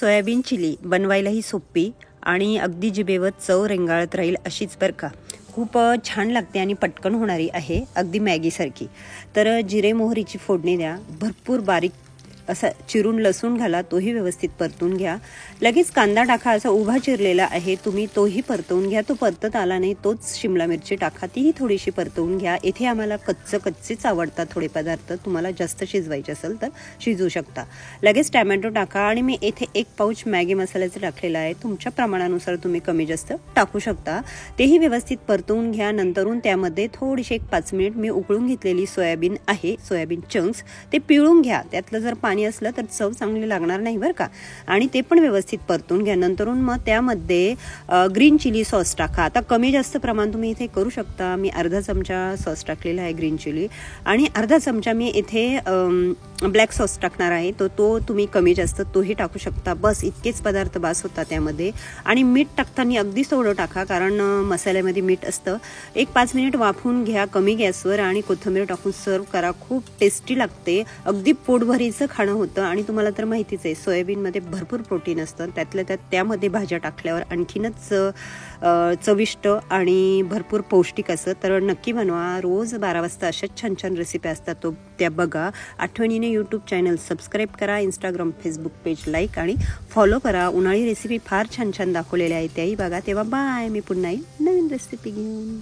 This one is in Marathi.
सोयाबीन चिली बनवायलाही सोपी आणि अगदी जिभेवर चव रेंगाळत राहील अशीच बरं का. खूप छान लागते आणि पटकन होणारी आहे, अगदी मॅगीसारखी. तर जिरे मोहरीची फोडणी द्या, भरपूर बारीक असा चिरून लसूण घाला, तोही व्यवस्थित परतून घ्या. लगेच कांदा टाका, असा उभा चिरलेला आहे तुम्ही, तोही परतवून घ्या. तो परतत आला नाही तोच शिमला मिरची टाका, तीही थोडीशी परतवून घ्या. इथे आम्हाला कच्चेच आवडतात थोडे पदार्थ, तुम्हाला जास्त शिजवायचे असेल तर शिजवू शकता. लगेच टॅमॅटो टाका आणि मी इथे 1 पाऊच मॅगी मसाल्याचं टाकलेला आहे. तुमच्या प्रमाणानुसार तुम्ही कमी जास्त टाकू शकता. तेही व्यवस्थित परतवून घ्या. नंतरून त्यामध्ये थोडीशी 1-5 मिनिट मी उकळून घेतलेली सोयाबीन आहे, सोयाबीन चंक्स, ते पिळून घ्या. त्यातलं जर पाणी असलं तर चव चांगली लागणार नाही बरं का. आणि ते पण व्यवस्थित परतून घ्या. नंतरून मग त्यामध्ये ग्रीन चिली सॉस टाका. आता कमी जास्त प्रमाण तुम्ही इथे करू शकता. मी अर्धा चमचा सॉस टाकलेला आहे ग्रीन चिली, आणि अर्धा चमचा मी इथे ब्लॅक सॉस टाकणार आहे. तो तुम्ही कमी जास्त तोही टाकू शकता. बस इतकेच पदार्थ बास होता त्यामध्ये. आणि मीठ टाकताना अगदी थोडं टाका, कारण मसाल्यामध्ये मीठ असतं. 1-5 मिनिट वाफवून घ्या कमी गॅसवर आणि कोथिंबीर टाकून सर्व करा. खूप टेस्टी लागते, अगदी पोटभरीचं खाणं होतं. आणि तुम्हाला तर माहितीच आहे, सोयाबीनमध्ये भरपूर प्रोटीन असतं, त्यातल्या त्यात त्यामध्ये भाज्या टाकल्यावर आणखीनच चविष्ट आणि भरपूर पौष्टिक असं. तर नक्की बनवा. रोज 12 वाजता अशाच छान छान रेसिपी असतात, त्या बघा. आठवणीने यूट्यूब चॅनल सबस्क्राईब करा, इंस्टाग्राम फेसबुक पेज लाईक आणि फॉलो करा. उन्हाळी रेसिपी फार छान छान दाखवलेल्या आहेत, त्याही बघा. तेव्हा बाय, मी पुन्हा नवीन रेसिपी घेऊन.